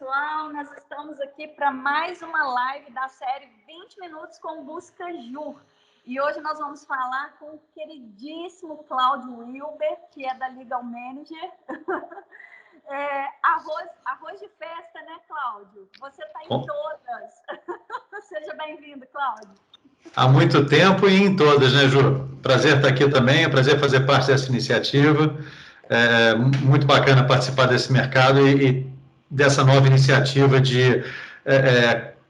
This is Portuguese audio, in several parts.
pessoal, nós estamos aqui para mais uma live da série 20 Minutos com Busca Jur. E hoje nós vamos falar com o queridíssimo Cláudio Wilber, que é da Legal Manager. Arroz de festa, né, Cláudio? Você está em todas. Seja bem-vindo, Cláudio. Há muito tempo e em todas, né, Ju? Prazer estar aqui também, é prazer fazer parte dessa iniciativa. É muito bacana participar desse mercado e dessa nova iniciativa de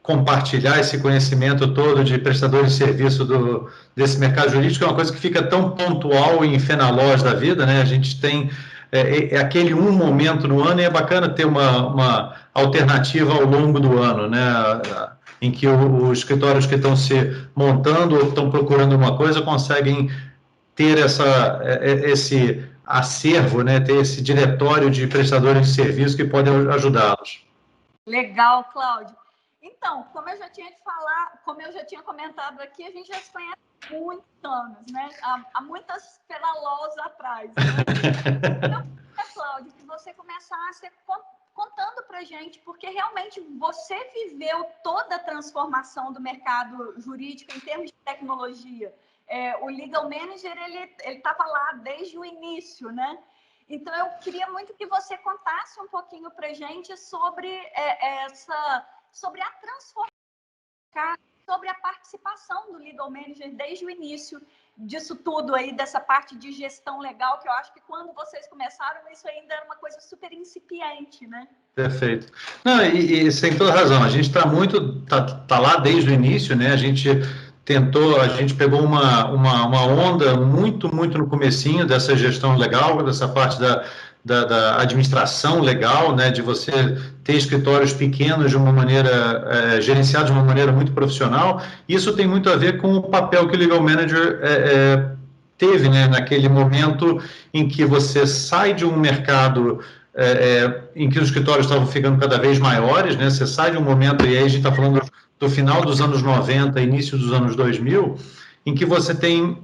compartilhar esse conhecimento todo de prestadores de serviço desse mercado jurídico, é uma coisa que fica tão pontual em fenalós da vida, né? A gente tem aquele um momento no ano e é bacana ter uma alternativa ao longo do ano, né? Em que os escritórios que estão se montando ou estão procurando uma coisa conseguem ter esse acervo, né, ter esse diretório de prestadores de serviço que podem ajudá-los. Legal, Cláudio. Então, como eu já tinha comentado aqui, a gente já se conhece há muitos anos, né? Há muitas penalós atrás. Né? Então, Cláudio, que você começasse contando para a gente, porque realmente você viveu toda a transformação do mercado jurídico em termos de tecnologia. O Legal Manager, ele estava lá desde o início, né? Então, eu queria muito que você contasse um pouquinho para a gente sobre a transformação, sobre a participação do Legal Manager desde o início disso tudo aí, dessa parte de gestão legal, que eu acho que quando vocês começaram, isso ainda era uma coisa super incipiente, né? Perfeito. Não, e você tem toda razão, a gente tá lá desde o início, né? A gente pegou uma onda muito no comecinho dessa gestão legal, dessa parte da administração legal, né, de você ter escritórios pequenos de uma maneira, gerenciados de uma maneira muito profissional. Isso tem muito a ver com o papel que o Legal Manager teve, né, naquele momento em que você sai de um mercado em que os escritórios estavam ficando cada vez maiores, né, você sai de um momento, e aí a gente está falando do final dos anos 90, início dos anos 2000, em que você tem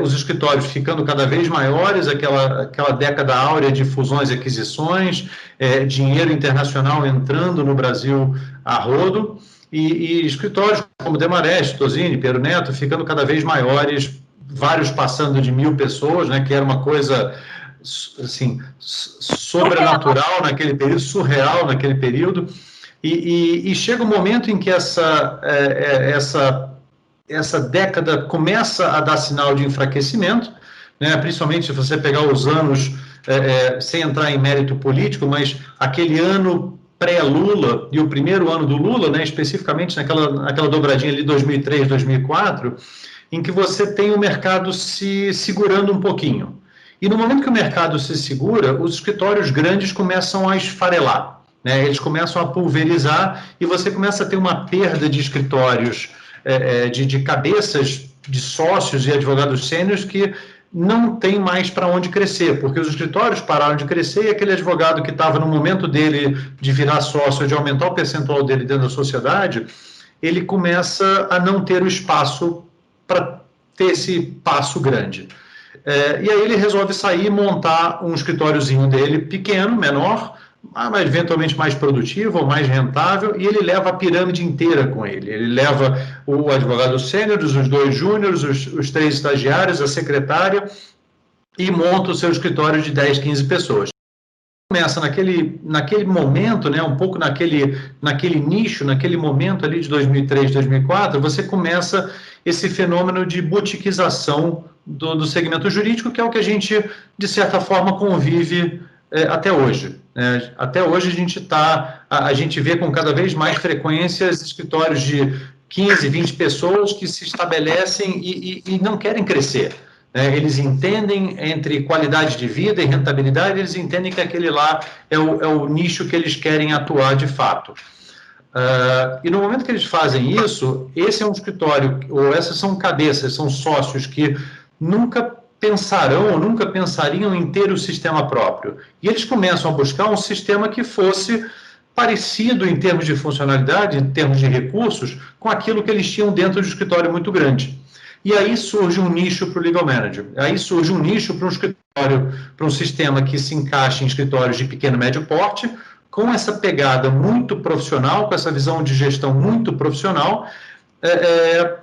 os escritórios ficando cada vez maiores, aquela década áurea de fusões e aquisições, dinheiro internacional entrando no Brasil a rodo, e escritórios como Demarest, Tosini, Pero Neto, ficando cada vez maiores, vários passando de 1.000 pessoas, né, que era uma coisa assim, sobrenatural naquele período, surreal naquele período, e chega um momento em que essa década começa a dar sinal de enfraquecimento, né? Principalmente se você pegar os anos, sem entrar em mérito político, mas aquele ano pré-Lula e o primeiro ano do Lula, né, especificamente naquela dobradinha ali 2003, 2004, em que você tem o mercado se segurando um pouquinho. E no momento que o mercado se segura, os escritórios grandes começam a esfarelar, né? Eles começam a pulverizar e você começa a ter uma perda de escritórios, de cabeças de sócios e advogados sêniores que não tem mais para onde crescer, porque os escritórios pararam de crescer e aquele advogado que estava no momento dele de virar sócio, de aumentar o percentual dele dentro da sociedade, ele começa a não ter o espaço para ter esse passo grande. E aí ele resolve sair e montar um escritóriozinho dele pequeno, menor, mas eventualmente mais produtivo ou mais rentável, e ele leva a pirâmide inteira com ele. Ele leva o advogado sênior, os 2 júniores, os 3 estagiários, a secretária, e monta o seu escritório de 10, 15 pessoas. Começa naquele momento, né, um pouco naquele nicho, naquele momento ali de 2003, 2004, você começa esse fenômeno de boutiquização do segmento jurídico, que é o que a gente, de certa forma, convive até hoje. Né? Até hoje a gente vê com cada vez mais frequência escritórios de 15, 20 pessoas que se estabelecem e não querem crescer. Eles entendem entre qualidade de vida e rentabilidade, eles entendem que aquele lá é o nicho que eles querem atuar de fato. E no momento que eles fazem isso, esse é um escritório, ou essas são cabeças, são sócios que nunca pensarão ou nunca pensariam em ter o sistema próprio. E eles começam a buscar um sistema que fosse parecido em termos de funcionalidade, em termos de recursos, com aquilo que eles tinham dentro de um escritório muito grande. E aí surge um nicho para o Legal Manager. Aí surge um nicho para um escritório, para um sistema que se encaixa em escritórios de pequeno e médio porte, com essa pegada muito profissional, com essa visão de gestão muito profissional,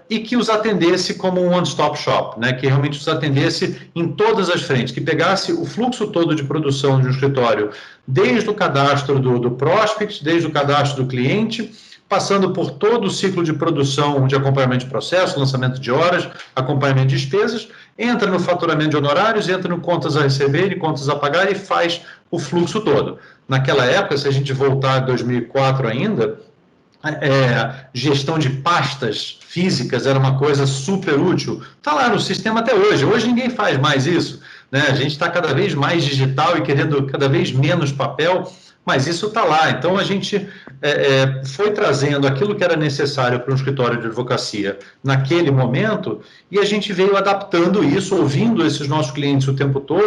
e que os atendesse como um one-stop shop, né? Que realmente os atendesse em todas as frentes, que pegasse o fluxo todo de produção de um escritório, desde o cadastro do prospect, desde o cadastro do cliente, passando por todo o ciclo de produção, de acompanhamento de processo, lançamento de horas, acompanhamento de despesas, entra no faturamento de honorários, entra no contas a receber e contas a pagar e faz o fluxo todo. Naquela época, se a gente voltar a 2004 ainda, gestão de pastas físicas era uma coisa super útil. Está lá no sistema até hoje. Hoje ninguém faz mais isso, né? A gente está cada vez mais digital e querendo cada vez menos papel, mas isso está lá. Então, a gente foi trazendo aquilo que era necessário para um escritório de advocacia naquele momento e a gente veio adaptando isso, ouvindo esses nossos clientes o tempo todo.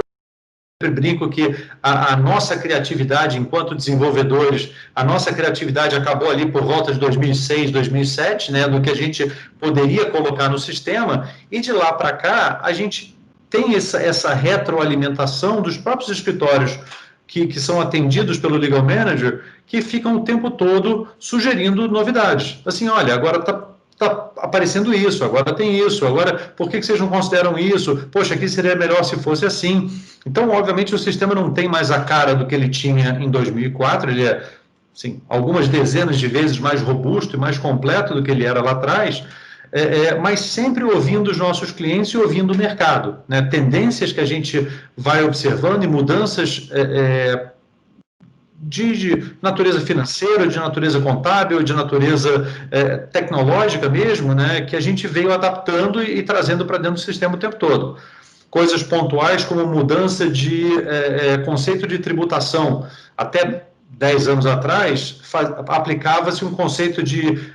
Eu brinco que a nossa criatividade enquanto desenvolvedores, a nossa criatividade acabou ali por volta de 2006, 2007, né, do que a gente poderia colocar no sistema, e de lá para cá a gente tem essa retroalimentação dos próprios escritórios que são atendidos pelo Legal Manager, que ficam o tempo todo sugerindo novidades. Assim, olha, agora está aparecendo isso, agora tem isso, agora por que vocês não consideram isso? Poxa, aqui seria melhor se fosse assim. Então, obviamente, o sistema não tem mais a cara do que ele tinha em 2004, ele é, assim, algumas dezenas de vezes mais robusto e mais completo do que ele era lá atrás, mas sempre ouvindo os nossos clientes e ouvindo o mercado, né? Tendências que a gente vai observando e mudanças de natureza financeira, de natureza contábil, de natureza tecnológica mesmo, né, que a gente veio adaptando e trazendo para dentro do sistema o tempo todo. Coisas pontuais como mudança de conceito de tributação. Até 10 anos atrás, aplicava-se um conceito de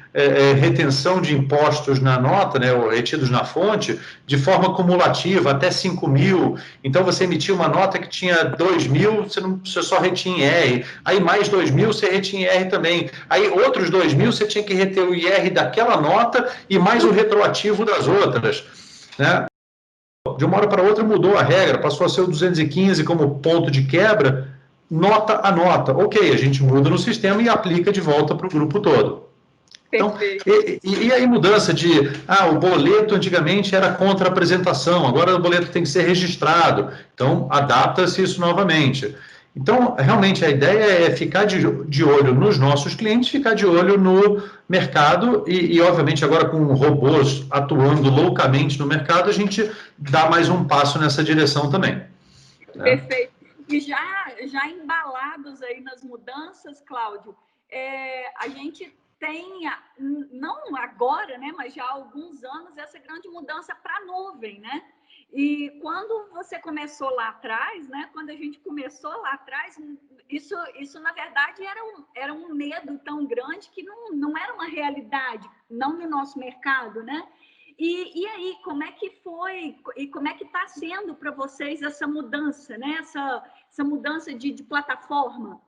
retenção de impostos na nota, né, ou retidos na fonte, de forma cumulativa, até 5 mil. Então, você emitia uma nota que tinha 2 mil, você só retinha em R. Aí, mais 2 mil, você retinha em R também. Aí, outros 2 mil, você tinha que reter o IR daquela nota e mais o retroativo das outras, né? De uma hora para outra mudou a regra, passou a ser o 215 como ponto de quebra, nota a nota. Ok, a gente muda no sistema e aplica de volta para o grupo todo. Então, e aí mudança de, o boleto antigamente era contra apresentação, agora o boleto tem que ser registrado, então adapta-se isso novamente. Então, realmente, a ideia é ficar de olho nos nossos clientes, ficar de olho no mercado e obviamente, agora com robôs atuando loucamente no mercado, a gente dá mais um passo nessa direção também. Perfeito. E já embalados aí nas mudanças, Cláudio, a gente tem, não agora, né, mas já há alguns anos, essa grande mudança para a nuvem, né? E quando você começou lá atrás, né, quando a gente começou lá atrás, isso na verdade era um medo tão grande que não era uma realidade, não no nosso mercado, né? E aí, como é que foi e como é que está sendo para vocês essa mudança, né? Essa mudança de plataforma?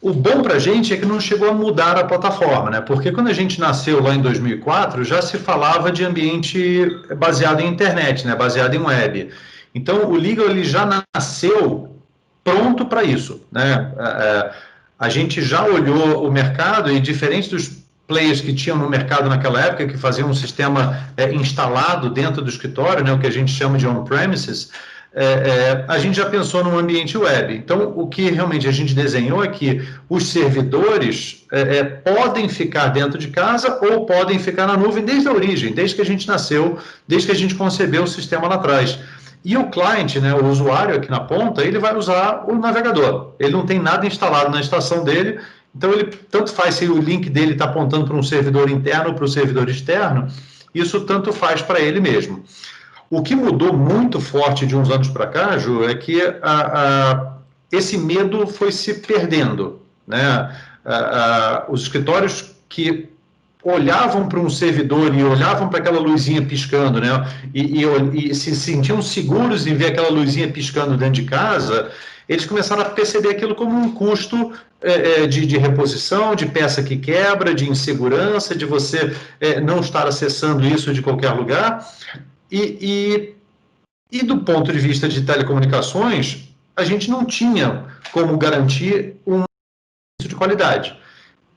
O bom para a gente é que não chegou a mudar a plataforma, né? Porque quando a gente nasceu lá em 2004, já se falava de ambiente baseado em internet, né? Baseado em web. Então, o Legal ele já nasceu pronto para isso, né? A gente já olhou o mercado e, diferente dos players que tinham no mercado naquela época, que faziam um sistema instalado dentro do escritório, né? O que a gente chama de on-premises, a gente já pensou num ambiente web. Então, o que realmente a gente desenhou é que os servidores podem ficar dentro de casa ou podem ficar na nuvem desde a origem, desde que a gente nasceu, desde que a gente concebeu o sistema lá atrás. E o cliente, né, o usuário aqui na ponta, ele vai usar o navegador. Ele não tem nada instalado na estação dele, então ele tanto faz se o link dele está apontando para um servidor interno ou para o servidor externo, isso tanto faz para ele mesmo. O que mudou muito forte de uns anos para cá, Ju, é que esse medo foi se perdendo, né? Os escritórios que olhavam para um servidor e olhavam para aquela luzinha piscando, né? E se sentiam seguros em ver aquela luzinha piscando dentro de casa, eles começaram a perceber aquilo como um custo de reposição, de peça que quebra, de insegurança, de você não estar acessando isso de qualquer lugar. E do ponto de vista de telecomunicações, a gente não tinha como garantir qualidade.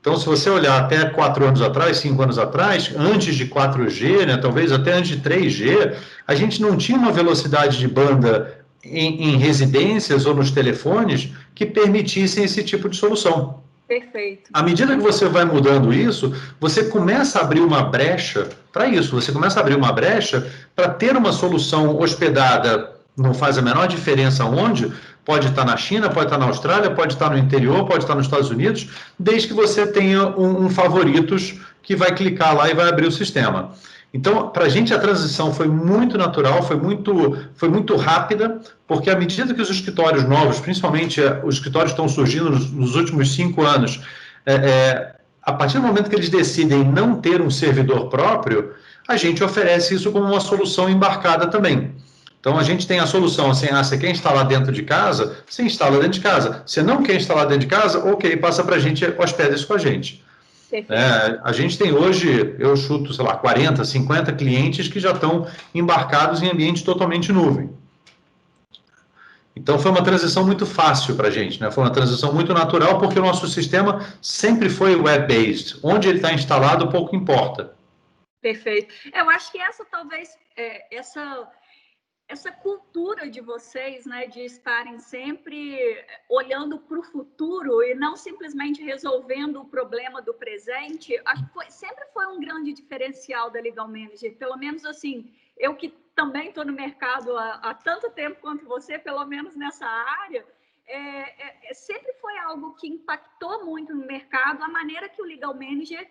Então, se você olhar até 4 anos atrás, 5 anos atrás, antes de 4G, né, talvez até antes de 3G, a gente não tinha uma velocidade de banda em residências ou nos telefones que permitissem esse tipo de solução. Perfeito. À medida que você vai mudando isso, você começa a abrir uma brecha para isso, você começa a abrir uma brecha para ter uma solução hospedada, não faz a menor diferença onde, pode estar na China, pode estar na Austrália, pode estar no interior, pode estar nos Estados Unidos, desde que você tenha um favoritos que vai clicar lá e vai abrir o sistema. Então, para a gente, a transição foi muito natural, foi muito rápida, porque à medida que os escritórios novos, principalmente os escritórios que estão surgindo nos últimos 5 anos, a partir do momento que eles decidem não ter um servidor próprio, a gente oferece isso como uma solução embarcada também. Então, a gente tem a solução assim, você quer instalar dentro de casa? Você instala dentro de casa. Você não quer instalar dentro de casa? Ok, passa para a gente, hospeda isso com a gente. A gente tem hoje, eu chuto, sei lá, 40, 50 clientes que já estão embarcados em ambiente totalmente nuvem. Então, foi uma transição muito fácil para a gente, né? Foi uma transição muito natural, porque o nosso sistema sempre foi web-based. Onde ele está instalado, pouco importa. Perfeito. Eu acho que essa talvez, essa cultura de vocês, né, de estarem sempre olhando para o futuro e não simplesmente resolvendo o problema do presente, acho que sempre foi um grande diferencial da Legal Manager. Pelo menos assim, eu que também estou no mercado há tanto tempo quanto você, pelo menos nessa área, sempre foi algo que impactou muito no mercado, a maneira que o Legal Manager,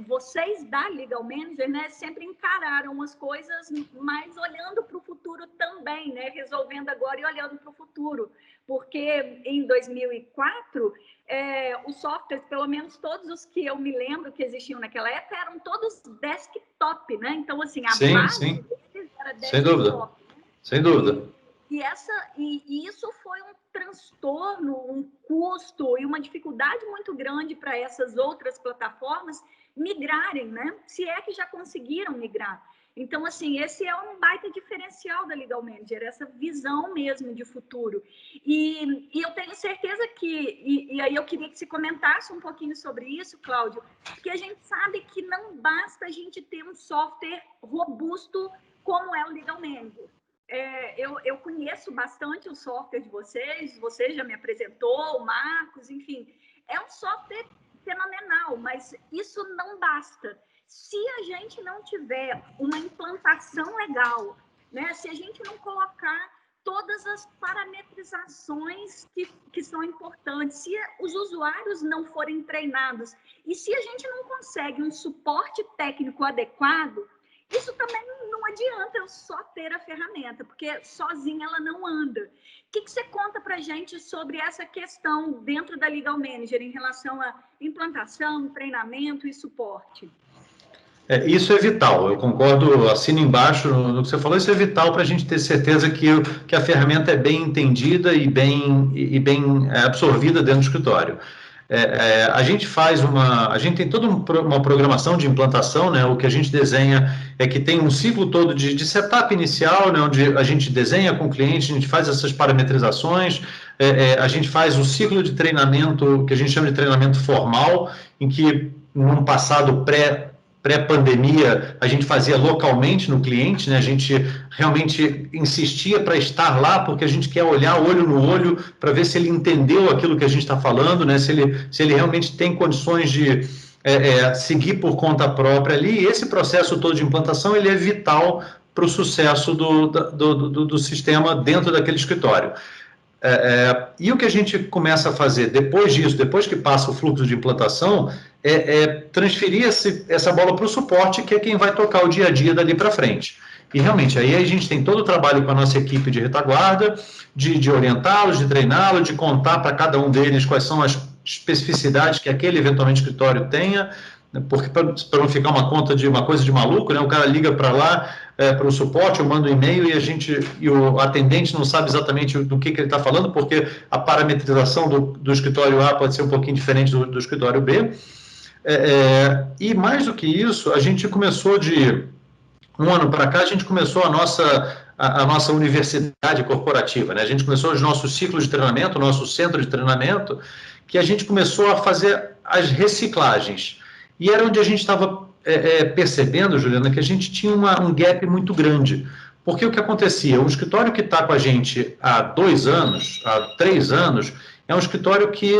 vocês da Legal Manager, né, sempre encararam as coisas, mas olhando para o futuro também, né, resolvendo agora e olhando para o futuro, porque em 2004, os softwares, pelo menos todos os que eu me lembro que existiam naquela época, eram todos desktop, né, então assim, a base deles era desktop. Sem dúvida, sem dúvida. E isso foi um transtorno, um custo e uma dificuldade muito grande para essas outras plataformas migrarem, né? Se é que já conseguiram migrar. Então, assim, esse é um baita diferencial da Legal Manager, essa visão mesmo de futuro. E eu tenho certeza que, e aí eu queria que você comentasse um pouquinho sobre isso, Cláudio, porque a gente sabe que não basta a gente ter um software robusto como é o Legal Manager. Eu conheço bastante o software de vocês, você já me apresentou, o Marcos, enfim. É um software fenomenal, mas isso não basta. Se a gente não tiver uma implantação legal, né? Se a gente não colocar todas as parametrizações que são importantes, se os usuários não forem treinados e se a gente não consegue um suporte técnico adequado, isso também não adianta eu só ter a ferramenta, porque sozinha ela não anda. O que você conta para a gente sobre essa questão dentro da Legal Manager em relação à implantação, treinamento e suporte? Isso é vital, eu concordo, assino embaixo no que você falou, isso é vital para a gente ter certeza que a ferramenta é bem entendida e bem absorvida dentro do escritório. A gente tem toda uma programação de implantação, né? O que a gente desenha é que tem um ciclo todo de setup inicial, né? Onde a gente desenha com o cliente, a gente faz essas parametrizações, a gente faz o ciclo de treinamento, que a gente chama de treinamento formal, em que num passado pré-pandemia, a gente fazia localmente no cliente, né? A gente realmente insistia para estar lá, porque a gente quer olhar olho no olho para ver se ele entendeu aquilo que a gente está falando, né? Se ele realmente tem condições de seguir por conta própria ali. E esse processo todo de implantação, ele é vital para o sucesso do sistema dentro daquele escritório. E o que a gente começa a fazer depois disso, depois que passa o fluxo de implantação, transferir essa bola para o suporte, que é quem vai tocar o dia a dia dali para frente. E realmente, aí a gente tem todo o trabalho com a nossa equipe de retaguarda, de orientá-los, de treiná-los, de contar para cada um deles quais são as especificidades que aquele eventualmente escritório tenha, porque para não ficar uma coisa de maluco, né? O cara liga para lá, para o suporte, eu mando um e-mail e o atendente não sabe exatamente do que ele está falando, porque a parametrização do escritório A pode ser um pouquinho diferente do escritório B. E mais do que isso, a gente começou de um ano para cá, a gente começou a nossa universidade corporativa, né? A gente começou os nossos ciclos de treinamento, o nosso centro de treinamento, que a gente começou a fazer as reciclagens. E era onde a gente estava percebendo, Juliana, que a gente tinha um gap muito grande. Porque o que acontecia? O escritório que está com a gente há 2 anos, há 3 anos, é um escritório que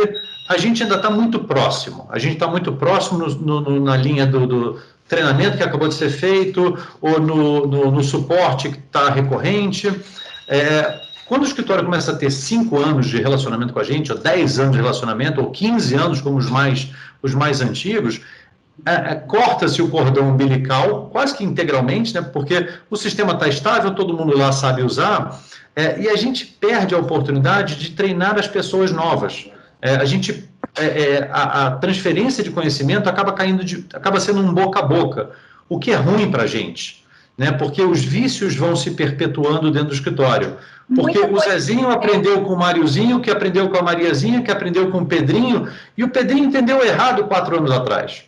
a gente ainda está muito próximo. A gente está muito próximo na linha do treinamento que acabou de ser feito, ou no suporte que está recorrente. Quando o escritório começa a ter 5 anos de relacionamento com a gente, ou 10 anos de relacionamento, ou 15 anos, como os mais antigos, corta-se o cordão umbilical quase que integralmente, né, porque o sistema está estável, todo mundo lá sabe usar, e a gente perde a oportunidade de treinar as pessoas novas. A transferência de conhecimento acaba sendo um boca a boca, o que é ruim para a gente, né, porque os vícios vão se perpetuando dentro do escritório. Porque o Zezinho aprendeu com o Mariozinho, que aprendeu com a Mariazinha, que aprendeu com o Pedrinho, e o Pedrinho entendeu errado 4 anos atrás.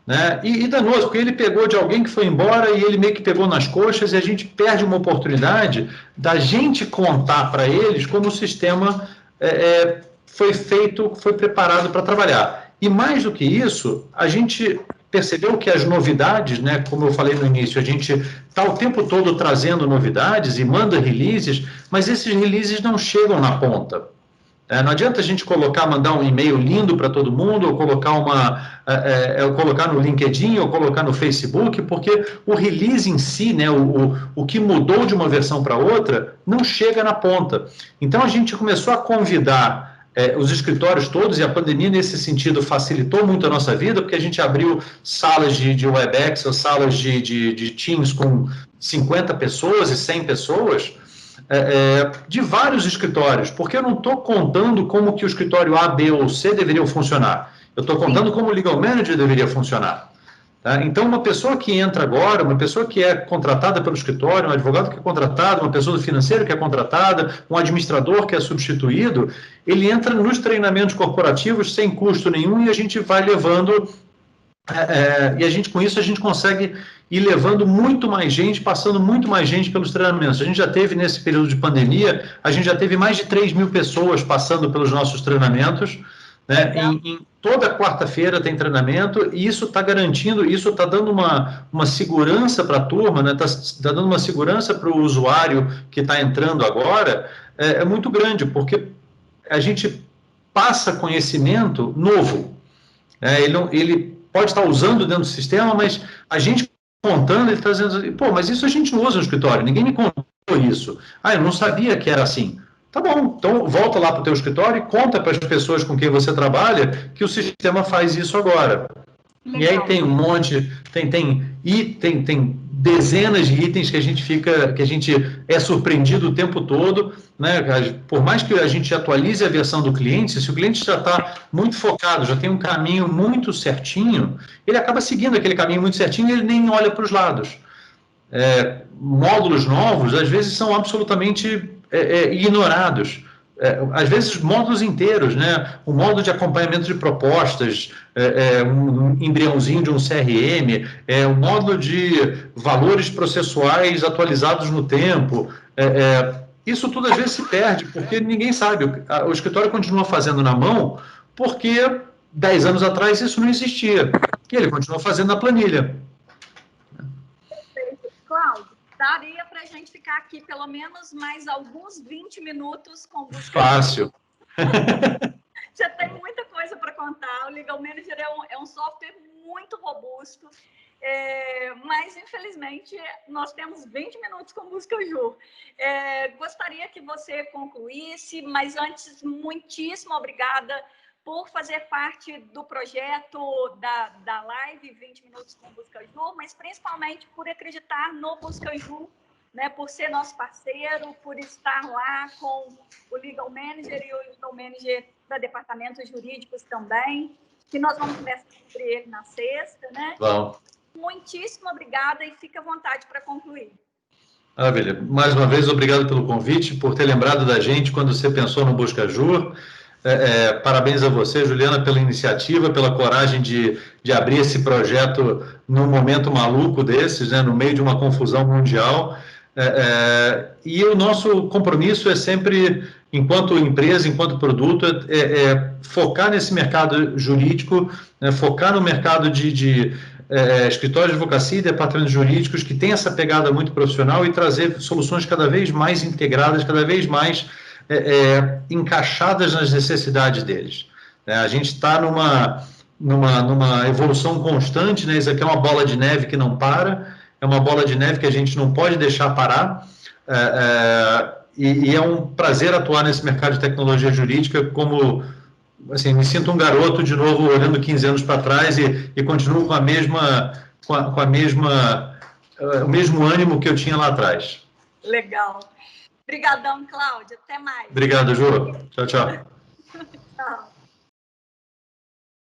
Né? E danoso, porque ele pegou de alguém que foi embora e ele meio que pegou nas coxas, e a gente perde uma oportunidade da gente contar para eles como o sistema foi preparado para trabalhar. E mais do que isso, a gente percebeu que as novidades, né, como eu falei no início, a gente está o tempo todo trazendo novidades e manda releases, mas esses releases não chegam na ponta. Não adianta a gente mandar um e-mail lindo para todo mundo, ou colocar no LinkedIn, ou colocar no Facebook, porque o release em si, né, o que mudou de uma versão para outra, não chega na ponta. Então, a gente começou a convidar os escritórios todos, e a pandemia, nesse sentido, facilitou muito a nossa vida, porque a gente abriu salas de Webex, ou salas de Teams com 50 pessoas e 100 pessoas, de vários escritórios, porque eu não estou contando como que o escritório A, B ou C deveriam funcionar. Eu estou contando como o Legal Manager deveria funcionar. Tá? Então, uma pessoa que entra agora, uma pessoa que é contratada pelo escritório, um advogado que é contratado, uma pessoa do financeiro que é contratada, um administrador que é substituído, ele entra nos treinamentos corporativos sem custo nenhum, e a gente vai levando, com isso a gente consegue ir levando muito mais gente, passando muito mais gente pelos treinamentos. A gente já teve, nesse período de pandemia, a gente já teve mais de 3.000 pessoas passando pelos nossos treinamentos, né? Em toda quarta-feira tem treinamento, e isso está garantindo, isso está dando uma segurança para a turma, né? Tá dando uma segurança para o usuário que está entrando agora, muito grande, porque a gente passa conhecimento novo. Ele pode estar usando dentro do sistema, mas a gente contando, ele está dizendo assim, pô, mas isso a gente não usa no escritório, ninguém me contou isso. Eu não sabia que era assim. Tá bom, então volta lá para o teu escritório e conta para as pessoas com quem você trabalha que o sistema faz isso agora. Legal. E aí tem um monte, tem dezenas de itens que a gente é surpreendido o tempo todo, né? Por mais que a gente atualize a versão do cliente, se o cliente já está muito focado, já tem um caminho muito certinho, ele acaba seguindo aquele caminho muito certinho e ele nem olha para os lados. Módulos novos, às vezes, são absolutamente ignorados. Às vezes, módulos inteiros, né? Um módulo de acompanhamento de propostas, um embriãozinho de um CRM, um módulo de valores processuais atualizados no tempo. Isso tudo, às vezes, se perde, porque ninguém sabe. O escritório continua fazendo na mão, porque 10 anos atrás isso não existia. E ele continua fazendo na planilha. Cláudio, daria para a gente ficar aqui pelo menos mais alguns 20 minutos com você. Fácil. Já tem muita coisa para contar. O Legal Manager é um software muito robusto, mas, infelizmente, nós temos 20 minutos com Busca Ju. Gostaria que você concluísse, mas antes, muitíssimo obrigada por fazer parte do projeto da live 20 Minutos com Busca Ju, mas principalmente por acreditar no Busca Ju, né, por ser nosso parceiro, por estar lá com o Legal Manager e o Legal Manager para departamentos jurídicos também, que nós vamos conversar sobre ele na sexta, né? Bom. Muitíssimo obrigada e fique à vontade para concluir. Maravilha. Mais uma vez, obrigado pelo convite, por ter lembrado da gente quando você pensou no Busca Ju. Parabéns a você, Juliana, pela iniciativa, pela coragem de abrir esse projeto num momento maluco desses, né, no meio de uma confusão mundial. E o nosso compromisso é sempre enquanto empresa, enquanto produto, focar nesse mercado jurídico, né, focar no mercado de escritórios de advocacia e departamentos jurídicos que tem essa pegada muito profissional e trazer soluções cada vez mais integradas, cada vez mais encaixadas nas necessidades deles. A gente está numa evolução constante, né? Isso aqui é uma bola de neve que não para, é uma bola de neve que a gente não pode deixar parar, e é um prazer atuar nesse mercado de tecnologia jurídica, como, assim, me sinto um garoto de novo, olhando 15 anos para trás e continuo com o mesmo ânimo que eu tinha lá atrás. Legal. Obrigadão, Cláudio. Até mais. Obrigado, Ju. Tchau, tchau. Tchau.